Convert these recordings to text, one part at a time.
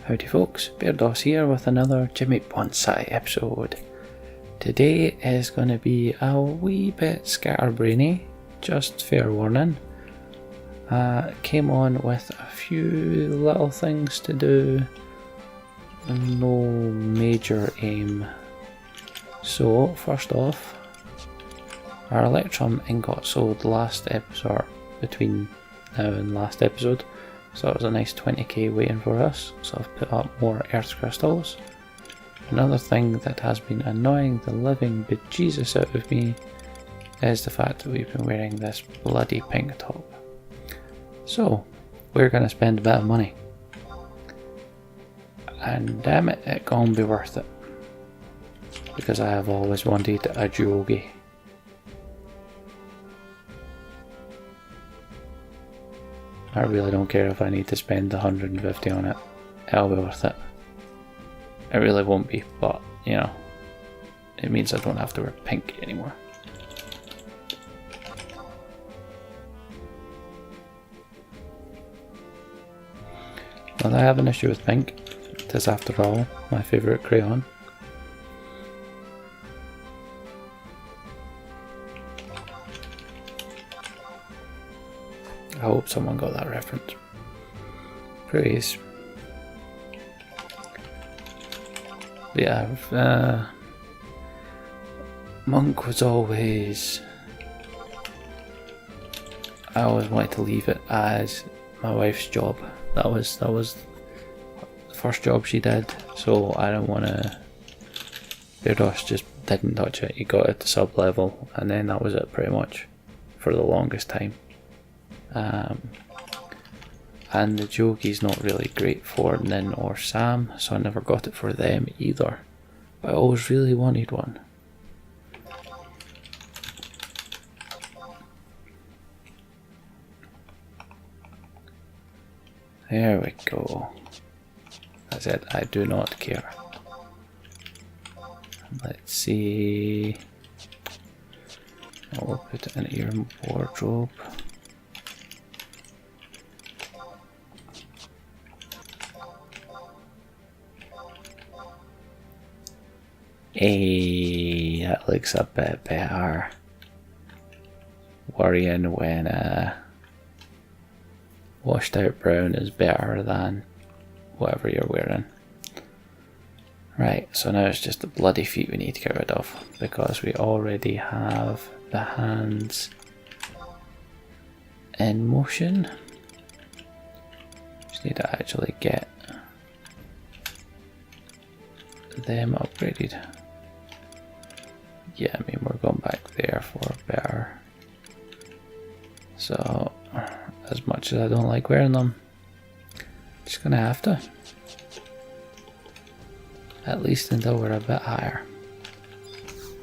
Howdy folks, Bairdos here with another Jimmy Bonsai episode. Today is going to be a wee bit scatterbrainy, just fair warning. Came on with a few little things to do, no major aim. So first off, our Electrum ingot sold last episode, between now and last episode. So it was a nice 20k waiting for us, so I've put up more earth crystals. Another thing that has been annoying the living bejesus out of me is the fact that we've been wearing this bloody pink top. So, we're going to spend a bit of money. And damn it, it's going to be worth it. Because I have always wanted a Jogi. I really don't care if I need to spend 150 on it. It'll be worth it. It really won't be, but you know, it means I don't have to wear pink anymore. Well, I have an issue with pink. It is, after all, my favourite crayon. I hope someone got that reference. Praise. But yeah, Monk was always... I always wanted to leave it as my wife's job. That was the first job she did, so I don't want to... Bairdos just didn't touch it. He got it to sub level, and then that was it pretty much for the longest time. And the Jogi's not really great for Nin or Sam, so I never got it for them either. But I always really wanted one. There we go. That's it, I do not care. Let's see. I'll put it in your wardrobe. Hey, that looks a bit better. Worrying when washed out brown is better than whatever you're wearing. Right, so now it's just the bloody feet we need to get rid of, because we already have the hands in motion. Just need to actually get them upgraded. Yeah, I mean, we're going back there for better. So, as much as I don't like wearing them, just gonna have to. At least until we're a bit higher.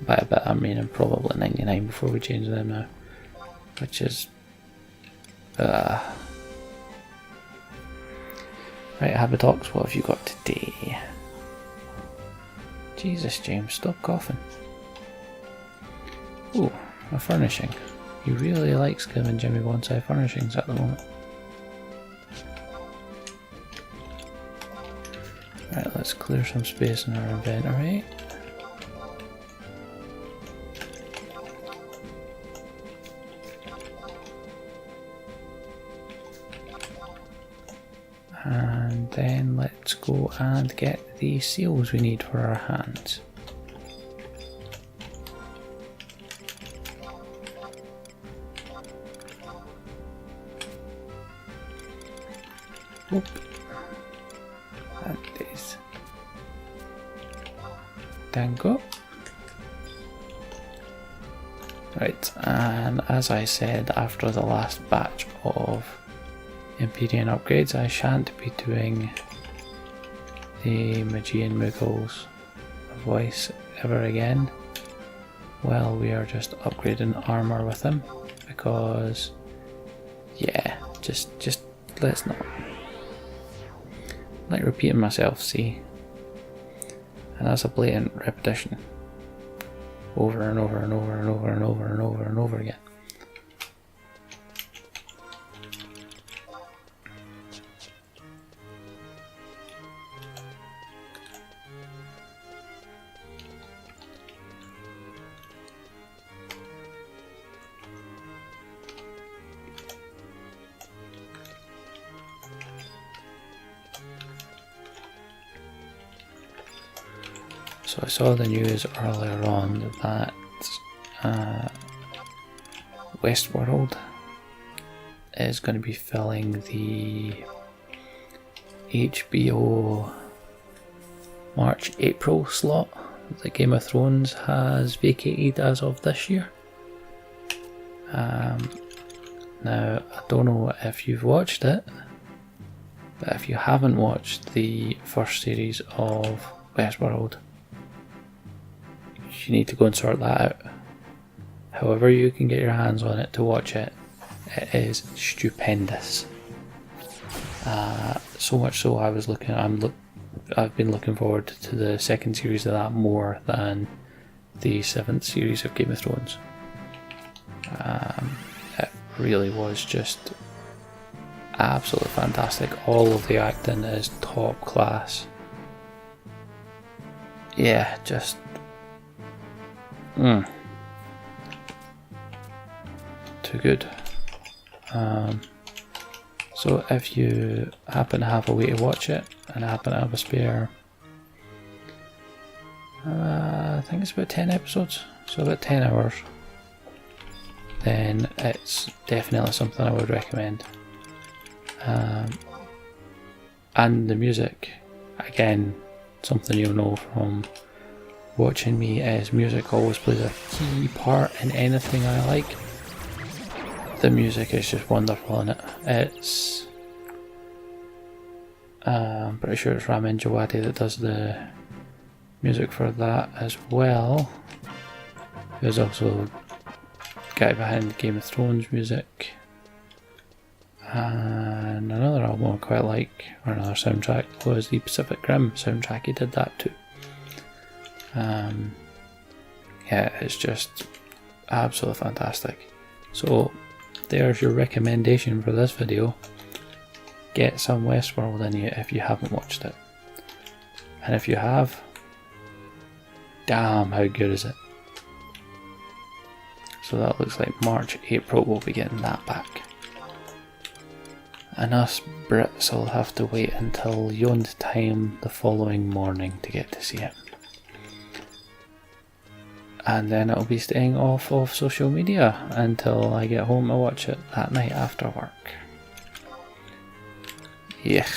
By a bit, I mean I'm probably 99 before we change them now. Which is... Right, Habitox, what have you got today? Jesus, James, stop coughing. Ooh, a furnishing. He really likes giving Jimmy Bonsai furnishings at the moment. Right, let's clear some space in our inventory. And then let's go and get the seals we need for our hands. Oop. And this. Dango. Right, and as I said, after the last batch of Empyrean upgrades, I shan't be doing the Magian Muggles voice ever again. Well, we are just upgrading armor with him, because yeah, just let's not. Like repeating myself, see, and that's a blatant repetition over and over and over and over and over and over and over again. So I saw the news earlier on that Westworld is going to be filling the HBO March-April slot that Game of Thrones has vacated as of this year. Now, I don't know if you've watched it, but if you haven't watched the first series of Westworld, you need to go and sort that out. However you can get your hands on it to watch it, it is stupendous. So much so I've been looking forward to the second series of that more than the 7th series of Game of Thrones. It really was just absolutely fantastic. All of the acting is top class. Yeah, just too good. So if you happen to have a way to watch it and happen to have a spare, I think it's about 10 episodes, so about 10 hours, then it's definitely something I would recommend. And the music, again, something you'll know from watching me, is music always plays a key part in anything I like. The music is just wonderful in it. It's I'm pretty sure it's Ramin Djawadi that does the music for that as well. There's also a guy behind Game of Thrones music. And another album I quite like, or another soundtrack, was the Pacific Rim soundtrack. He did that too. Yeah, it's just absolutely fantastic. So there's your recommendation for this video. Get some Westworld in you if you haven't watched it. And if you have, damn, how good is it? So that looks like March, April we'll be getting that back. And us Brits will have to wait until Yoned time the following morning to get to see it. And then it'll be staying off of social media until I get home to watch it that night after work. Yeah.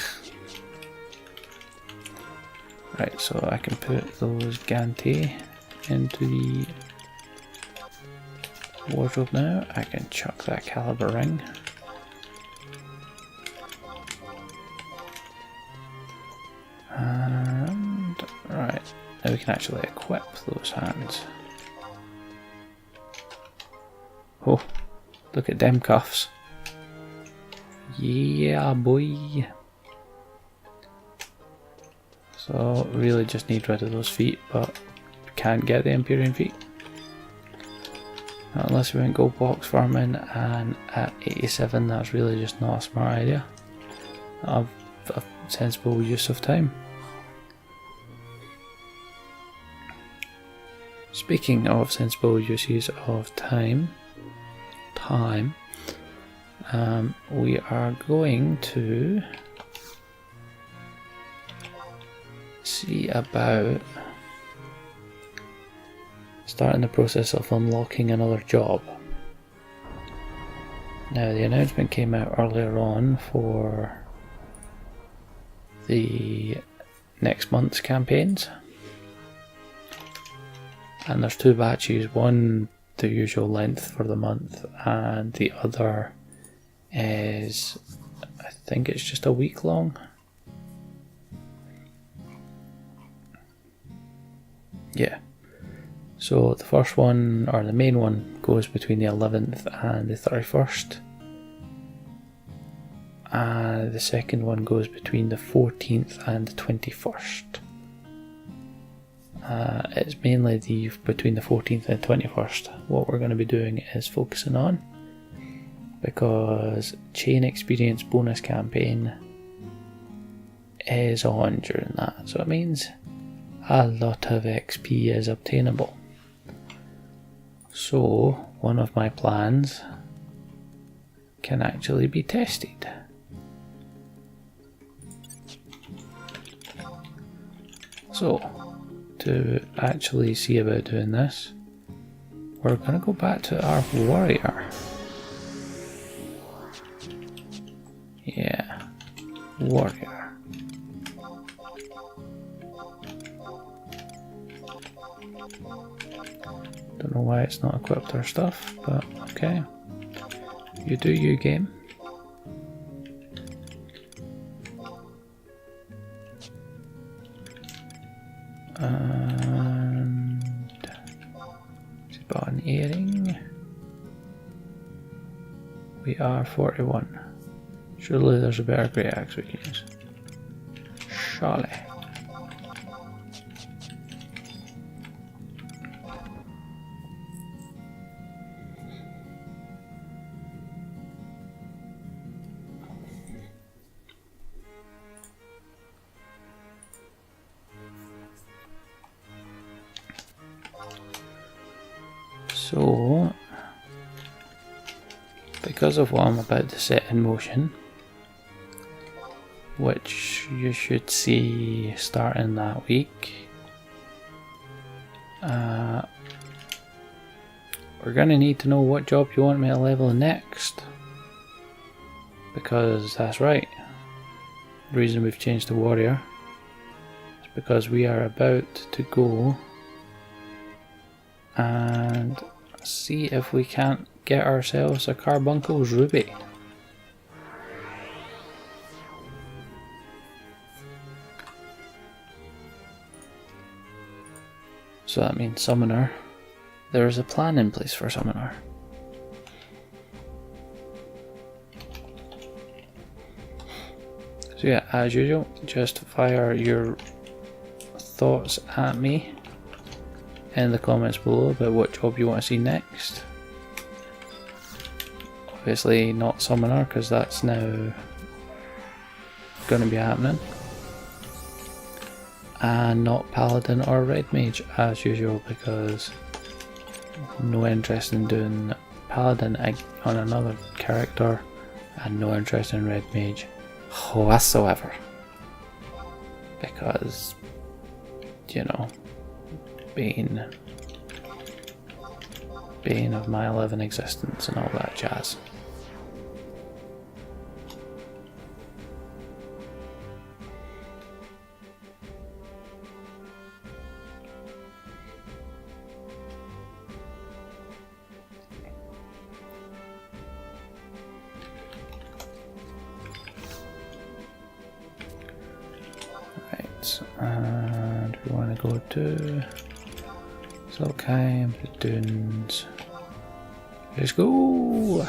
Right, so I can put those Ganti into the wardrobe now. I can chuck that caliber ring. And right, now we can actually equip those hands. Oh, look at them cuffs. Yeah, boy. So really just need rid of those feet, but can't get the Empyrean feet. Not unless we went gold box farming, and at 87 that's really just not a smart idea. Of a sensible use of time. Speaking of sensible uses of time, we are going to see about starting the process of unlocking another job. Now the announcement came out earlier on for the next month's campaigns, and there's 2 batches, one the usual length for the month and the other is, I think it's just a week long. Yeah, so the first one, or the main one, goes between the 11th and the 31st. The second one goes between the 14th and the 21st. It's mainly between the 14th and the 21st. What we're going to be doing is focusing on, because Chain Experience bonus campaign is on during that, so it means a lot of XP is obtainable. So one of my plans can actually be tested. So to actually see about doing this, we're going to go back to our warrior. Yeah, warrior. Don't know why it's not equipped our stuff, but okay. You do you, game. And it's about an earring. We are 41. Surely there's a better great axe we can use. Surely. So, because of what I'm about to set in motion, which you should see starting that week, we're going to need to know what job you want me to level next, because that's right, the reason we've changed to warrior is because we are about to go and see if we can't get ourselves a Carbuncle's ruby. So that means summoner. There is a plan in place for summoner. So yeah, as usual, just fire your thoughts at me in the comments below about what job you want to see next. Obviously not summoner, because that's now going to be happening. And not paladin or red mage as usual, because no interest in doing paladin on another character and no interest in red mage whatsoever, because, you know, bane of my living existence and all that jazz. And we want to go to Silkheim, the Dunes. Let's go!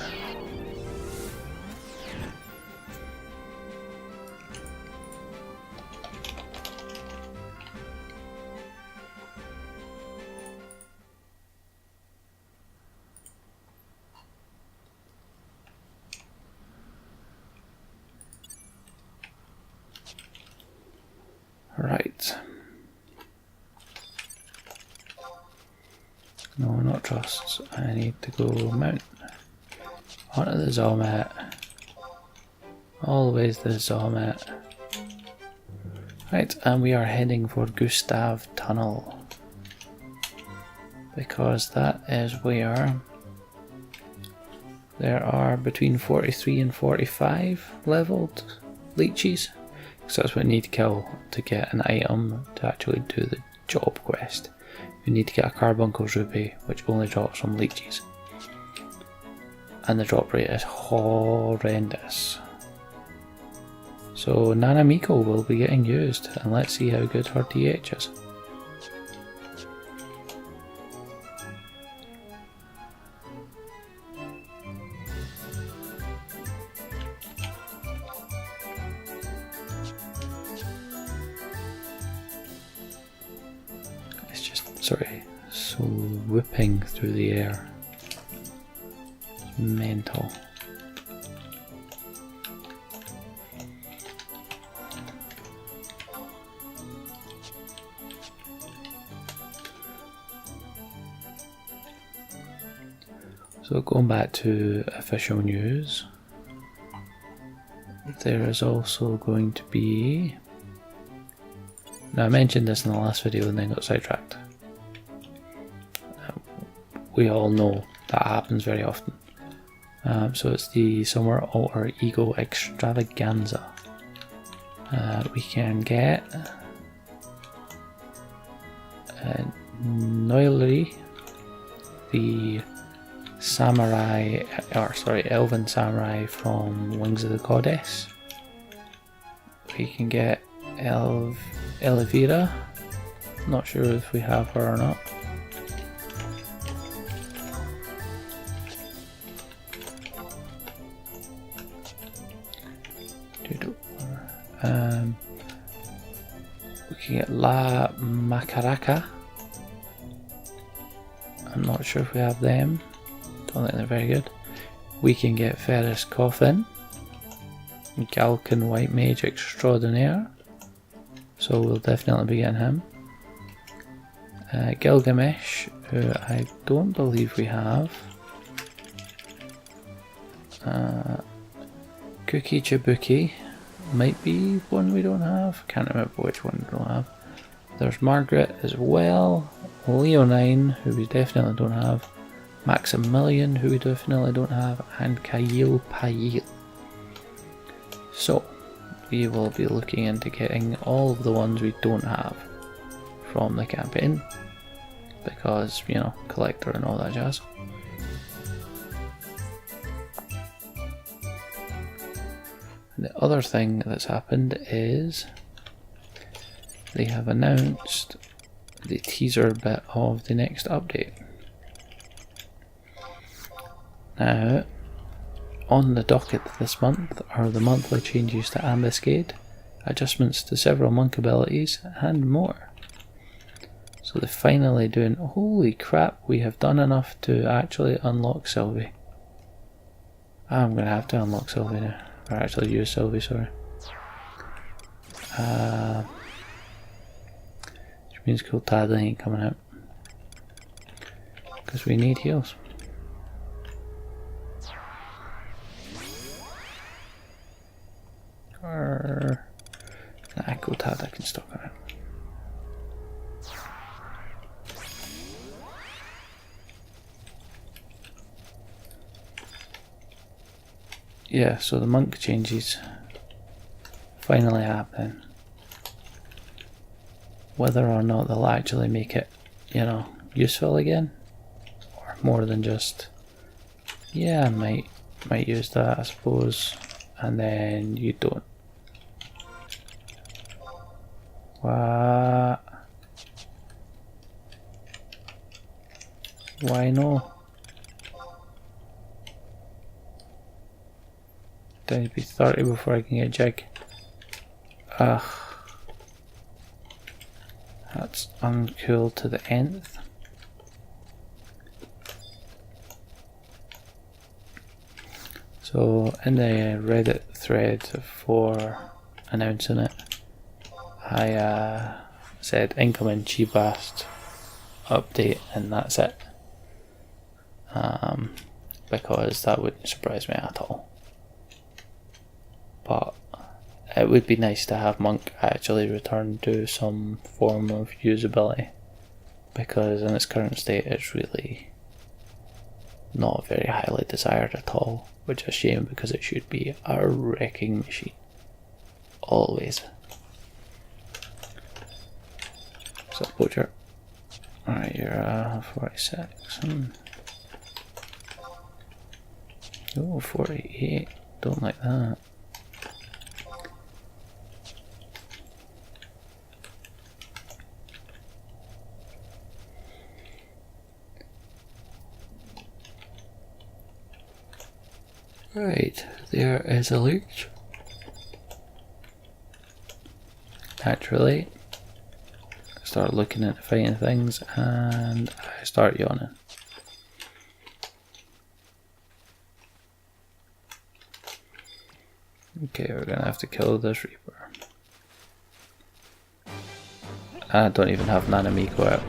Right. No, not trusts. I need to go mount. Onto the Zomet. Always the Zomet. Right, and we are heading for Gustav Tunnel, because that is where there are between 43 and 45 leveled leeches. So that's what we need to kill to get an item to actually do the job quest. You need to get a Carbuncle's ruby, which only drops from leeches. And the drop rate is horrendous. So Nanamiko will be getting used, and let's see how good her TH is. Sorry, so whipping through the air. It's mental. So going back to official news, there is also going to be Now I mentioned this in the last video and then got sidetracked. We all know that happens very often. So it's the Summer Alter Ego Extravaganza. We can get Noilery, the samurai, elven samurai from Wings of the Goddess. We can get Elvira. Not sure if we have her or not. We can get La Macaraca. I'm not sure if we have them. Don't think they're very good. We can get Ferris Coffin, Galcan White Mage Extraordinaire. So we'll definitely be getting him. Gilgamesh, who I don't believe we have. Cookie Chibuki might be one we don't have. Can't remember which one we don't have. There's Margaret as well. Leonine, who we definitely don't have. Maximilian, who we definitely don't have. And Kyle Payil. So, we will be looking into getting all of the ones we don't have from the campaign. Because, you know, collector and all that jazz. And the other thing that's happened is they have announced the teaser bit of the next update. Now, on the docket this month are the monthly changes to Ambuscade, adjustments to several monk abilities, and more. So they're finally doing, holy crap, we have done enough to actually unlock Sylvie. I'm going to have to unlock Sylvie now. Or actually use Sylvie, sorry. Which means Cool Tadley ain't coming out. Because we need heals. Or... Nah, Cool Tadley can still come out. Yeah, so the monk changes finally happen. Whether or not they'll actually make it, you know, useful again, or more than just, yeah, I might use that, I suppose, and then you don't. What? Why no? Do I need to be 30 before I can get Jig? Ugh. That's uncool to the nth. So in the Reddit thread for announcing it, I said incoming Chibast update and that's it. Because that wouldn't surprise me at all. But it would be nice to have Monk actually return to some form of usability, because in its current state it's really not very highly desired at all, which is a shame because it should be a wrecking machine. Always. So Poacher. Alright, you're 46. Oh, 48. Don't like that. Right, there is a leech. Naturally, I start looking at fighting things and I start yawning. Okay, we're gonna have to kill this Reaper. I don't even have Nanamiko out.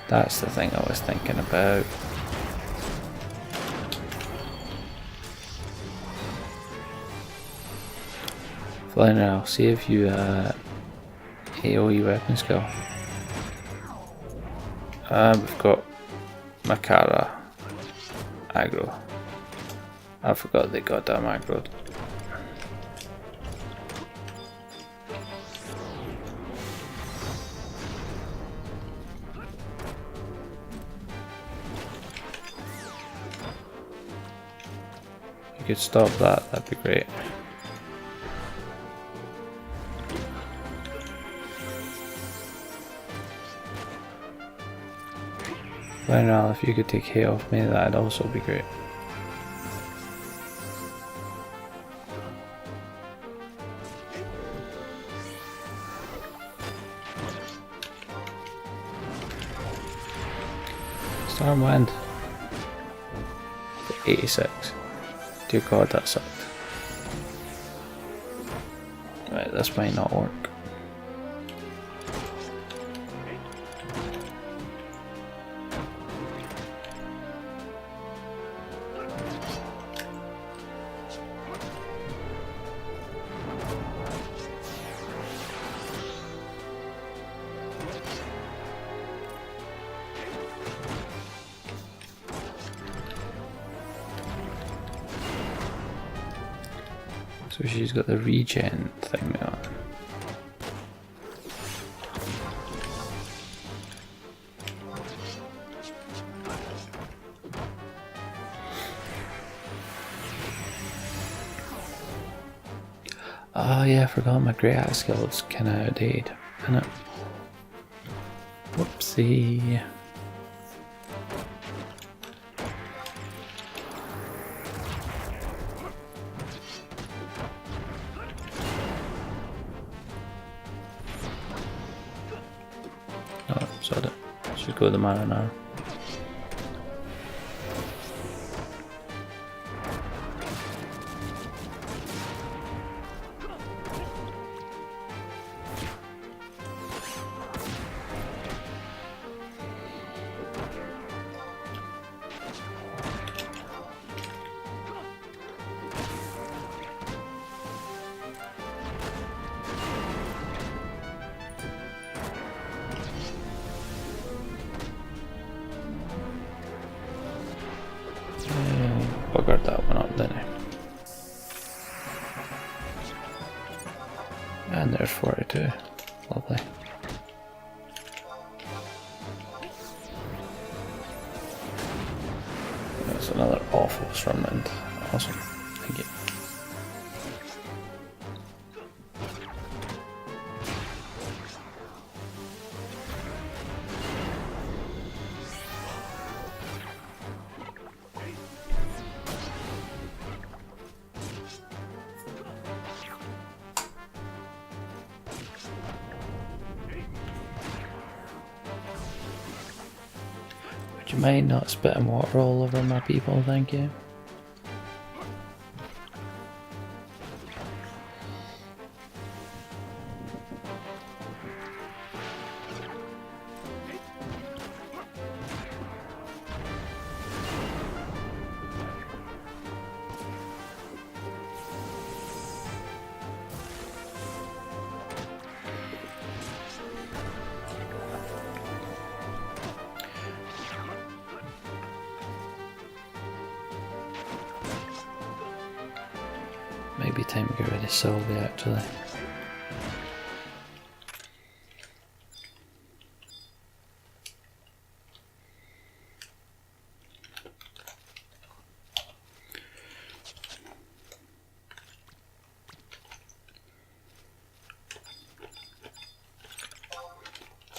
That's the thing I was thinking about. Flying I'll see if you AoE weapon skill. We've got Makara aggro. I forgot they got damn aggroed. You could stop that, that'd be great. Well, if you could take hay off me, that'd also be great. Storm wind. 86. Dear God, that sucked. Right, this might not work. So she's got the regen thing on. Oh yeah, I forgot my great axe skill's kinda outdated, isn't it? Whoopsie. Oh, sod it. Should go with the mana now. Buggered that one up, didn't I? And there's 42. Lovely. That's another awful storm wind. Awesome. Thank you. Would you mind not spitting water all over my people, thank you? Maybe time to get rid of Sylvie actually.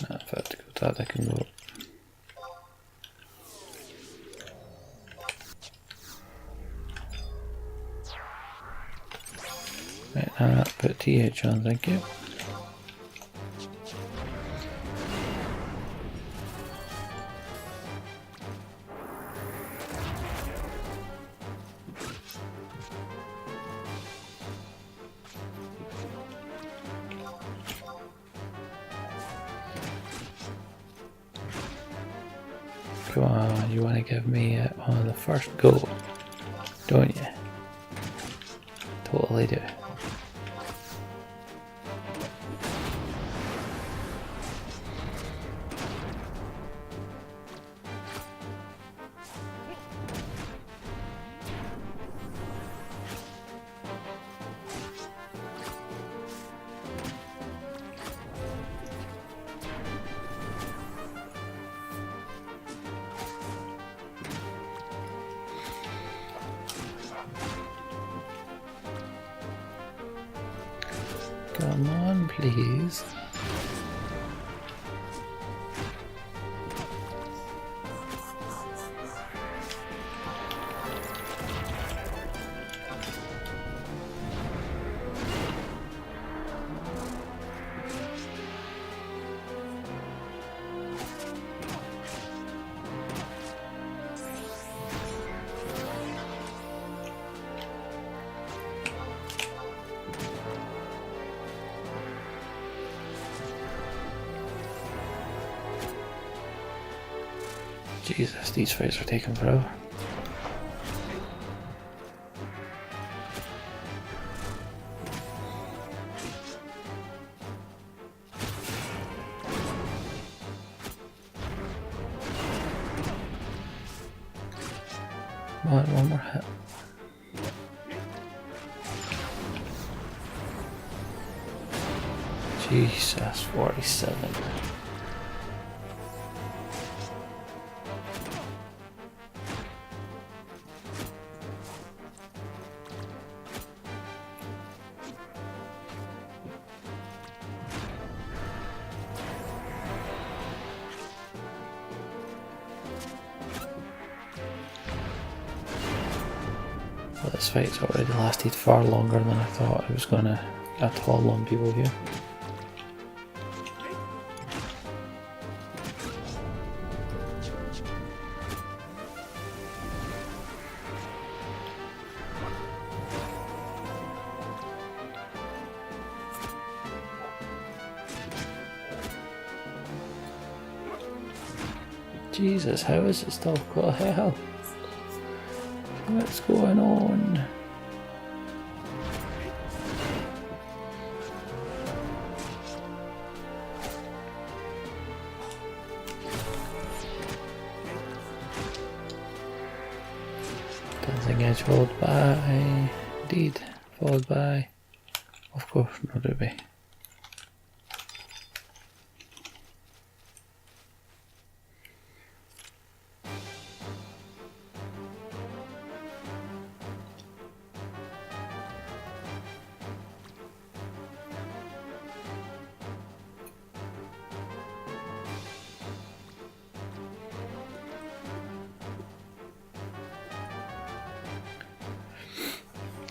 No, if I have to go to that, I can go. Right, put TH on, thank you. Come on, you want to give me it on the first go, don't you? Totally do. Come on, please. Jesus, these fights are taking forever. Come on, one more hit. Jesus, 47. Well, this fight's already lasted far longer than I thought I was gonna at all on people here. Jesus, how is it still got hell? What's going on? Dancing edge followed by, indeed, followed by, of course, no Ruby.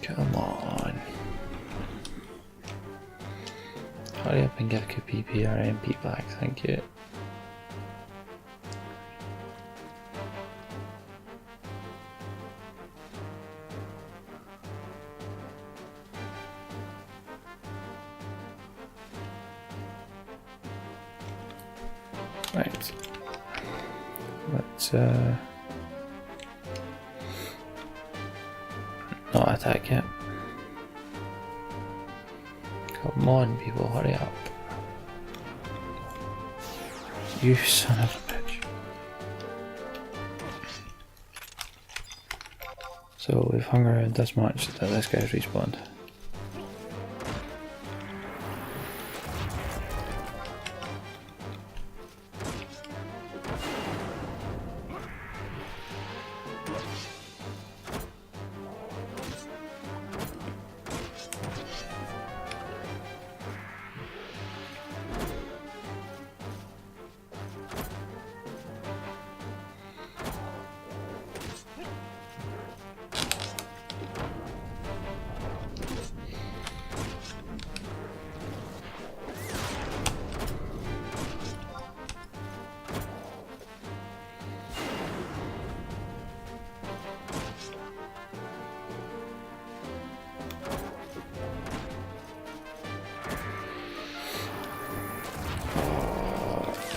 Come on. Hurry up and get a PP or MP back, thank you. Right. Let's not attack yet. Come on, people, hurry up. You son of a bitch. So we've hung around this much that this guy's respawned.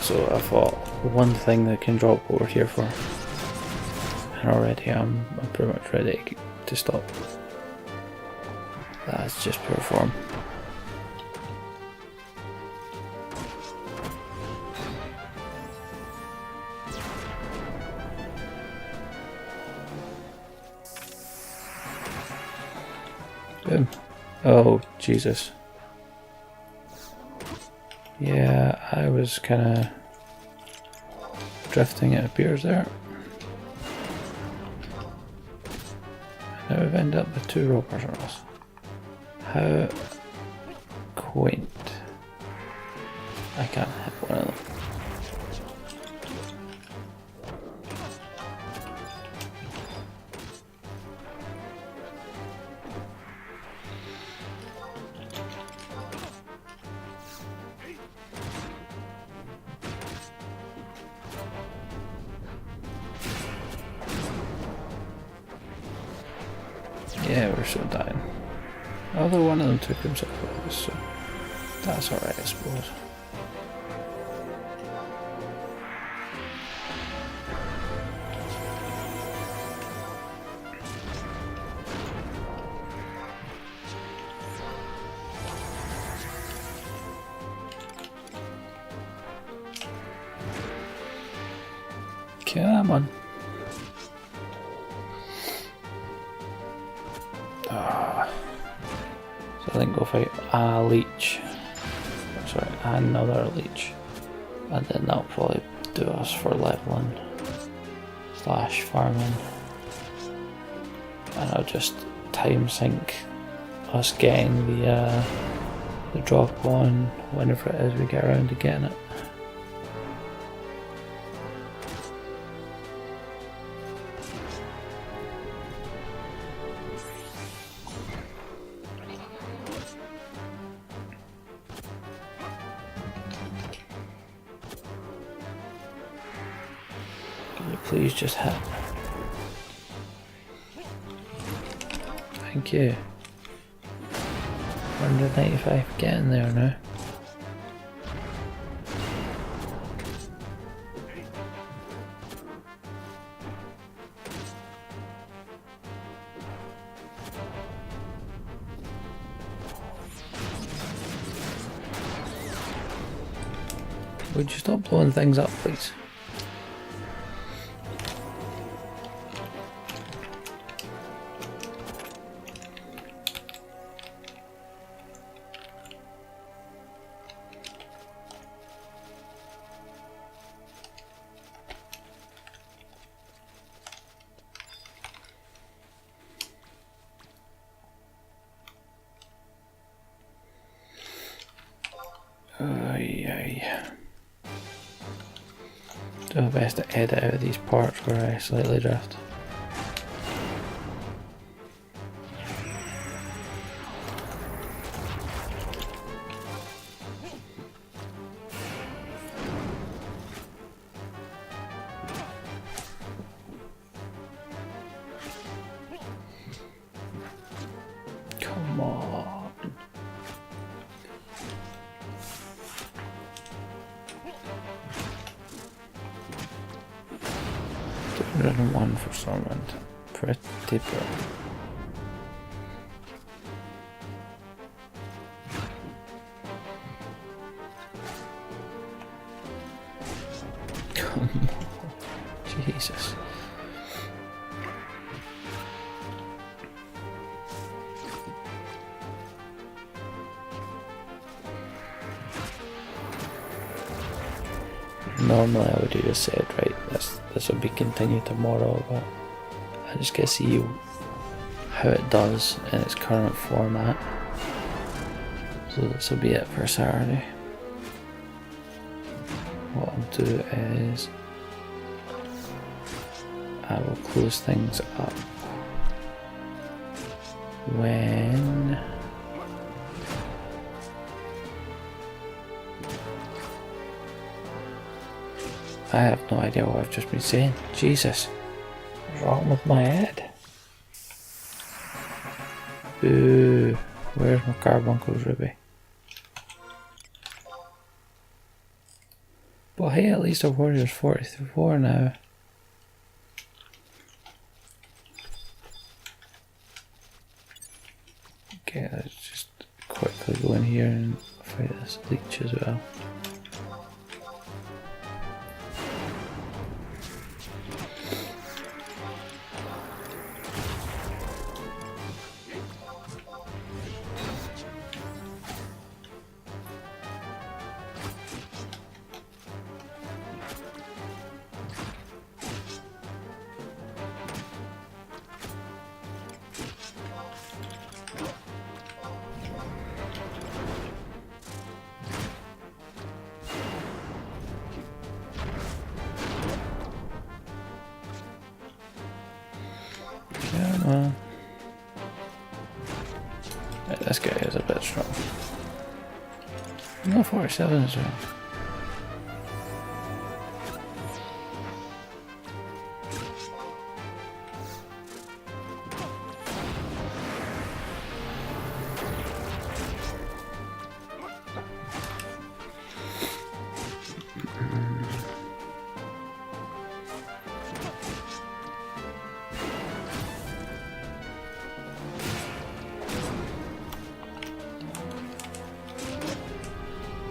So I thought one thing that can drop what we're here for, and already I'm pretty much ready to stop. That's just pure form. Boom. Oh Jesus. Yeah, I was kinda drifting, it appears there. Now we've ended up with two ropers on us. How point. I can't hit one of them. Yeah, we're so dying. Although one of them took himself out, so that's alright, I suppose. Come on. So I think we'll fight a leech. Sorry, another leech. And then that'll probably do us for leveling / farming. And I'll just time sync us getting the drop on whenever it is we get around to getting it. Please just hit. Thank you. 195, getting there now. Would you stop blowing things up, please? Do my best to edit out these parts where I slightly drift. Come on. 201 for someone. Pretty bro. Come on. Jesus. Normally I would have just said, right, this will be continued tomorrow, but I just get to see how it does in its current format. So this will be it for Saturday. What I'll do is I will close things up when I have no idea what I've just been saying. Jesus. What's wrong with my head? Boo. Where's my Carbuncle's ruby? But hey, at least our warrior's 44 now. Okay, let's just quickly go in here and fight this leech as well. This guy is a bit strong. No, 47 as well.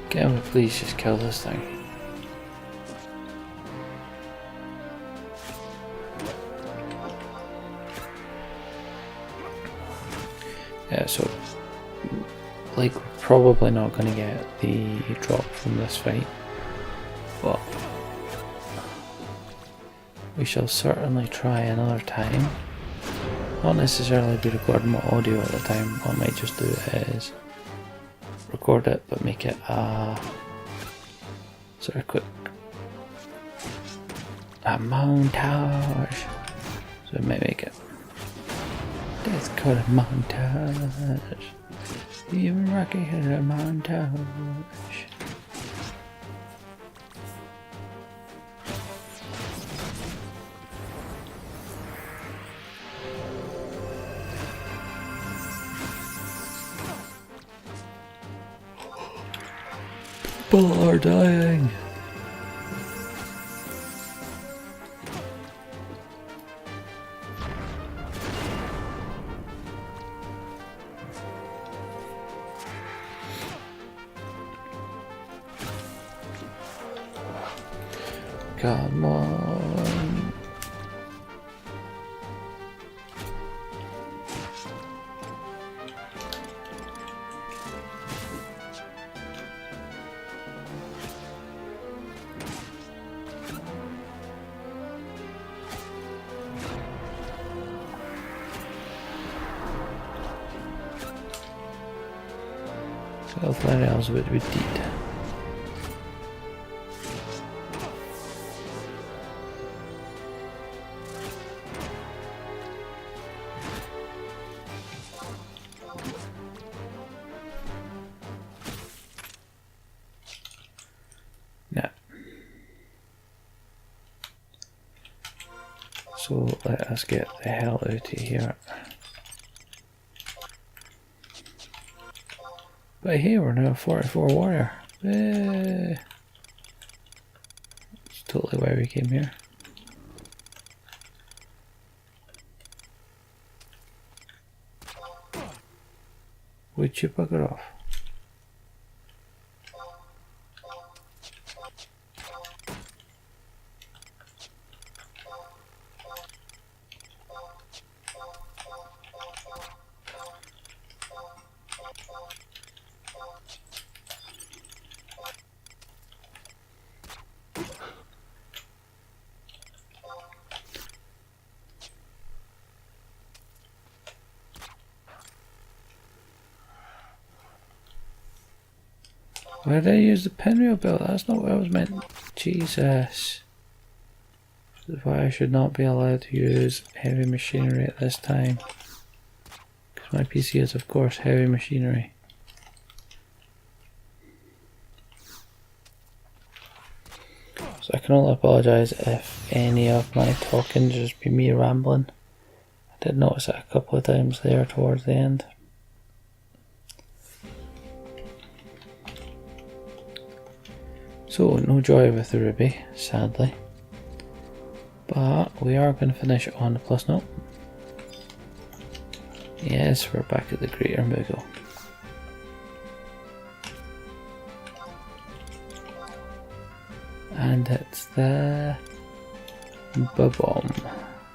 Can we please just kill this thing? Yeah, so like we're probably not going to get the drop from this fight, but we shall certainly try another time. Not necessarily be recording my audio at the time. What I might just do is record it but make it a sort of quick montage, so I might make it it's called a montage, even Rocky had a montage. People are dying. Come on. Self-learning else would be deed. Now, so let us get the hell out of here. But hey, we're now a 44 warrior. That's totally why we came here. Would you bugger off? Why did I use the pinwheel belt? That's not what I was meant. Jesus. This is why I should not be allowed to use heavy machinery at this time. Because my PC is of course heavy machinery. So I can only apologise if any of my talking just be me rambling. I did notice it a couple of times there towards the end. So, no joy with the ruby, sadly. But we are going to finish on a plus note. Yes, we're back at the Greater Moogle. And it's the Ba-bomb.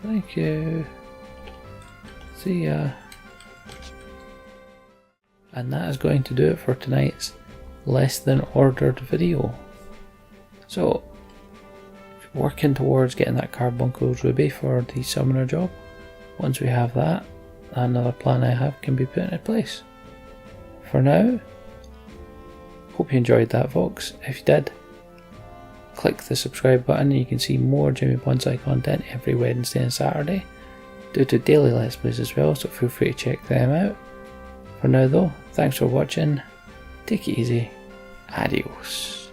Thank you. See ya. And that is going to do it for tonight's less than ordered video. So, working towards getting that Carbuncle's ruby for the summoner job. Once we have that, another plan I have can be put into place. For now, hope you enjoyed that, folks. If you did, click the subscribe button and you can see more Jimmy Bonsai content every Wednesday and Saturday. Do daily Let's Plays as well, so feel free to check them out. For now though, thanks for watching, take it easy, adios.